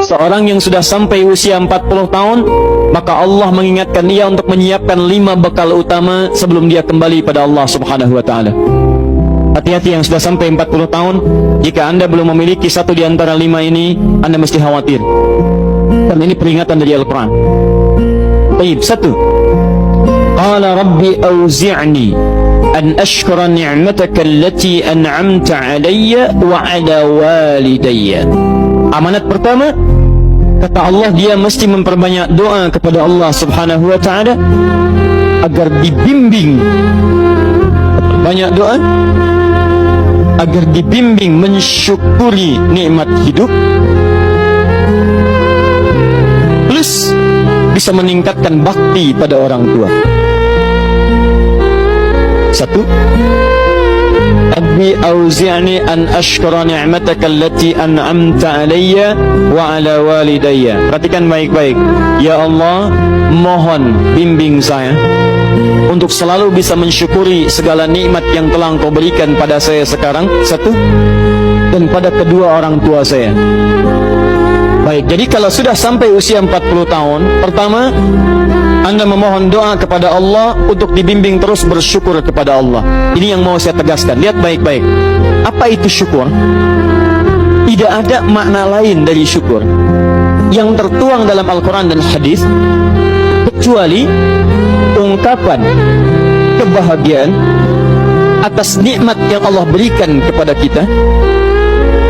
seorang yang sudah sampai usia 40 tahun, maka Allah mengingatkan dia untuk menyiapkan 5 bekal utama sebelum dia kembali pada Allah Subhanahu wa taala. Hati-hati yang sudah sampai 40 tahun, jika Anda belum memiliki satu di antara 5 ini, Anda mesti khawatir. Karena ini peringatan dari Al-Quran. Baik, 1. Qala Rabbi awzi'ni an ashkura ni'mataka allati an'amta 'alayya wa 'ala walidayya. Amanat pertama, kata Allah, dia mesti memperbanyak doa kepada Allah Subhanahu wa taala agar dibimbing. Banyak doa agar dibimbing mensyukuri nikmat hidup, plus bisa meningkatkan bakti pada orang tua. 1. Rabbi auzi'ni an ashkura ni'mataka allati an'amta 'alayya wa 'ala walidayya. Perhatikan baik-baik. Ya Allah, mohon bimbing saya untuk selalu bisa mensyukuri segala nikmat yang telah Engkau berikan pada saya sekarang, 1, dan pada kedua orang tua saya. Baik, jadi kalau sudah sampai usia 40 tahun, pertama, Anda memohon doa kepada Allah untuk dibimbing terus bersyukur kepada Allah. Ini yang mau saya tegaskan. Lihat baik-baik. Apa itu syukur? Tidak ada makna lain dari syukur yang tertuang dalam Al-Quran dan hadis kecuali ungkapan kebahagiaan atas nikmat yang Allah berikan kepada kita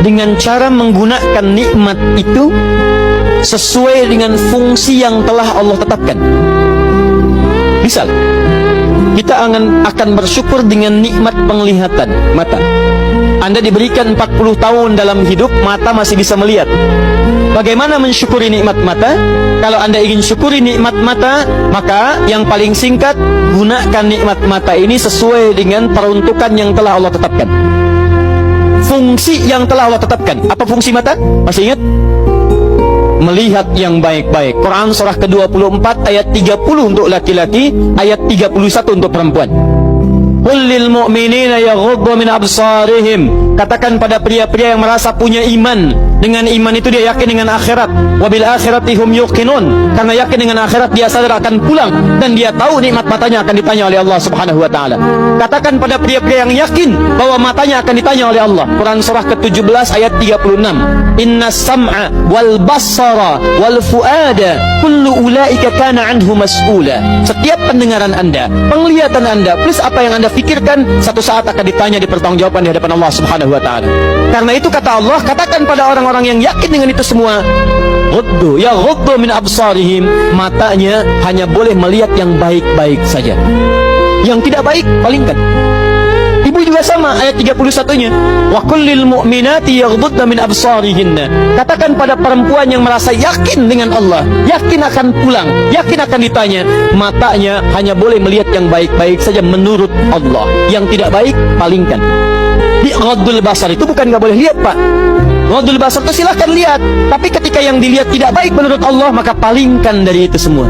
dengan cara menggunakan nikmat itu sesuai dengan fungsi yang telah Allah tetapkan. Misal, kita akan bersyukur dengan nikmat penglihatan mata. Anda diberikan 40 tahun dalam hidup, mata masih bisa melihat. Bagaimana mensyukuri nikmat mata? Kalau Anda ingin syukuri nikmat mata, maka yang paling singkat, gunakan nikmat mata ini sesuai dengan peruntukan yang telah Allah tetapkan. Fungsi yang telah Allah tetapkan. Apa fungsi mata? Masih ingat? Melihat yang baik-baik. Quran surah ke-24 ayat 30 untuk laki-laki, ayat 31 untuk perempuan. Qul lil mu'minina yaghuddu min absarihim. Katakan pada pria-pria yang merasa punya iman. Dengan iman itu dia yakin dengan akhirat. Wa bil akhirati hum yuqinun. Karena yakin dengan akhirat dia sadar akan pulang dan dia tahu nikmat matanya akan ditanya oleh Allah Subhanahu wa taala. Katakan pada pria-pria yang yakin bahwa matanya akan ditanya oleh Allah. Quran surah ke-17 ayat 36. Innas sam'a wal basara wal fuada kullu ulaika kana anhu mas'ula. Setiap pendengaran Anda, penglihatan Anda, plus apa yang Anda fikirkan, satu saat akan ditanya, dipertanggungjawabkan di hadapan Allah Subhanahu wa taala. Karena itu kata Allah, katakan pada orang-orang yang yakin dengan itu semua, ghuddu min absarihim, matanya hanya boleh melihat yang baik-baik saja. Yang tidak baik palingkan. Ibu juga sama, ayat 31-nya. Wa kullil mu'minati yaghdudna min absarihinna. Katakan pada perempuan yang merasa yakin dengan Allah, yakin akan pulang, yakin akan ditanya, matanya hanya boleh melihat yang baik-baik saja menurut Allah. Yang tidak baik palingkan. Di ghaddul basar itu bukan nggak boleh lihat, Pak. Ghaddul basar itu silahkan lihat, tapi ketika yang dilihat tidak baik menurut Allah, maka palingkan dari itu semua.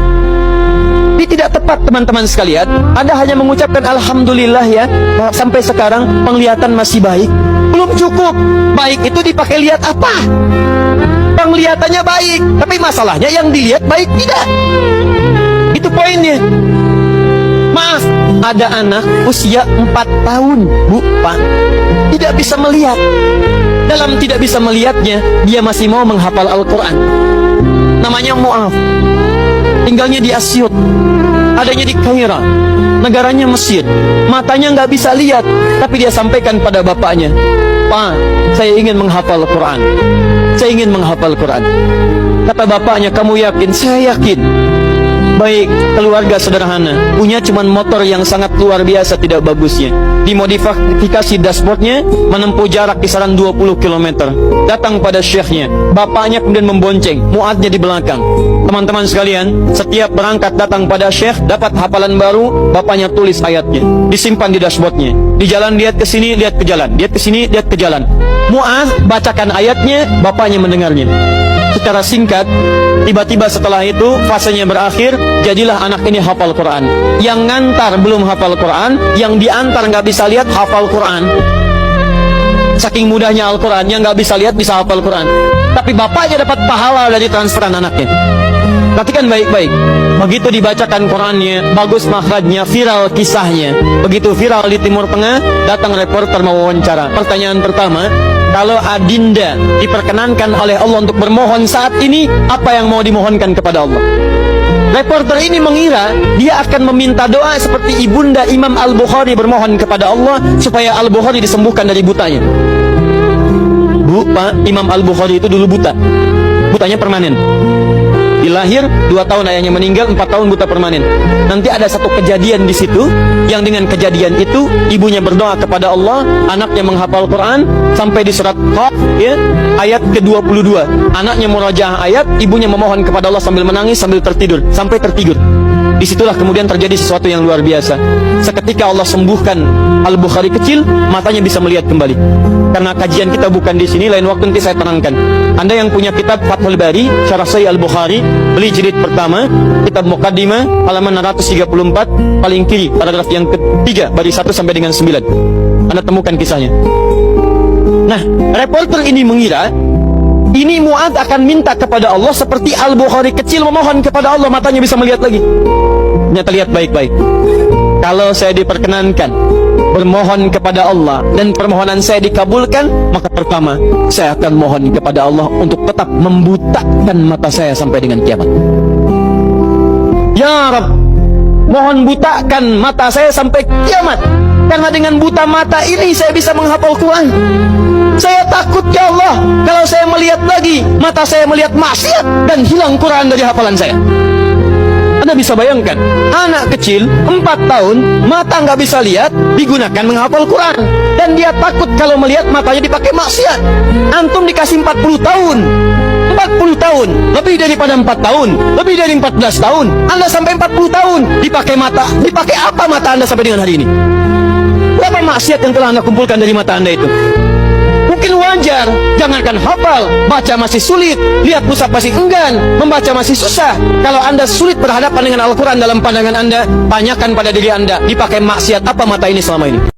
Ini tidak tepat, teman-teman sekalian. Anda hanya mengucapkan alhamdulillah ya, sampai sekarang penglihatan masih baik. Belum cukup. Baik itu dipakai lihat apa? Penglihatannya baik, tapi masalahnya yang dilihat baik tidak. Itu poinnya. Maaf, ada anak usia 4 tahun, Bu, Pak, tidak bisa melihat. Dalam tidak bisa melihatnya, dia masih mau menghafal Al-Quran. Namanya Mu'af. Tinggalnya di Asyut, adanya di Kaira, negaranya Mesir. Matanya nggak bisa lihat, tapi dia sampaikan pada bapaknya, Pak, saya ingin menghafal Quran. Saya ingin menghafal Quran. Kata bapaknya, kamu yakin? Saya yakin. Baik, keluarga sederhana, punya cuman motor yang sangat luar biasa tidak bagusnya. Dimodifikasi dashboardnya, menempuh jarak kisaran 20 km. Datang pada syekhnya, bapaknya kemudian membonceng, muadnya di belakang. Teman-teman sekalian, setiap berangkat datang pada syekh, dapat hafalan baru, bapaknya tulis ayatnya, disimpan di dashboardnya. Di jalan lihat ke sini, lihat ke jalan, lihat ke sini, lihat ke jalan. Mu'adz bacakan ayatnya, bapaknya mendengarnya. Secara singkat, tiba-tiba setelah itu fasenya berakhir, jadilah anak ini hafal Quran. Yang ngantar belum hafal Quran, yang diantar nggak bisa lihat hafal Quran. Saking mudahnya Al-Quran, yang nggak bisa lihat bisa hafal Quran. tapi bapaknya dapat pahala dari transferan anaknya. Perhatikan baik-baik. Begitu dibacakan Qurannya, bagus makhrajnya, viral kisahnya. Begitu viral di Timur Tengah, datang reporter mewawancara. Pertanyaan pertama, kalau Adinda diperkenankan oleh Allah untuk bermohon saat ini, apa yang mau dimohonkan kepada Allah? Reporter ini mengira dia akan meminta doa seperti ibunda Imam Al-Bukhari bermohon kepada Allah supaya Al-Bukhari disembuhkan dari butanya. Bu, Pak, Imam Al-Bukhari itu dulu buta. Butanya permanen. Dilahir 2 tahun ayahnya meninggal, 4 tahun buta permanen. Nanti ada satu kejadian di situ, yang dengan kejadian itu ibunya berdoa kepada Allah, anaknya menghafal Quran sampai di surat Qaf, ya, ayat ke-22. Anaknya murajaah ayat, ibunya memohon kepada Allah sambil menangis, sambil tertidur, sampai tertidur. Disitulah kemudian terjadi sesuatu yang luar biasa. Seketika Allah sembuhkan Al-Bukhari kecil, matanya bisa melihat kembali. Karena kajian kita bukan di sini, lain waktu nanti saya terangkan. Anda yang punya kitab Fathul Bari, Syarah Sahih Al-Bukhari, beli jilid pertama, kitab Muqaddimah, halaman 634, paling kiri, paragraf yang ketiga, baris 1 sampai dengan 9. Anda temukan kisahnya. Nah, reporter ini mengira ini Mu'adz akan minta kepada Allah seperti Al-Bukhari kecil memohon kepada Allah, matanya bisa melihat lagi. Ternyata lihat baik-baik. Kalau saya diperkenankan bermohon kepada Allah dan permohonan saya dikabulkan, maka pertama saya akan mohon kepada Allah untuk tetap membutakan mata saya sampai dengan kiamat. Ya Rabb, mohon butakan mata saya sampai kiamat, karena dengan buta mata ini saya bisa menghafal Quran. Saya takut ya Allah, kalau saya melihat lagi, mata saya melihat maksiat dan hilang Quran dari hafalan saya. Anda bisa bayangkan, anak kecil 4 tahun, mata nggak bisa lihat, digunakan menghafal Quran. Dan dia takut kalau melihat matanya dipakai maksiat. Antum dikasih 40 tahun, 40 tahun, lebih daripada 4 tahun, lebih dari 14 tahun, Anda sampai 40 tahun, dipakai mata, dipakai apa mata Anda sampai dengan hari ini? Berapa maksiat yang telah Anda kumpulkan dari mata Anda itu? Mungkin wajar, jangankan hafal, baca masih sulit, lihat mushaf masih enggan, membaca masih susah. Kalau Anda sulit berhadapan dengan Al-Quran dalam pandangan Anda, tanyakan pada diri Anda, dipakai maksiat apa mata ini selama ini?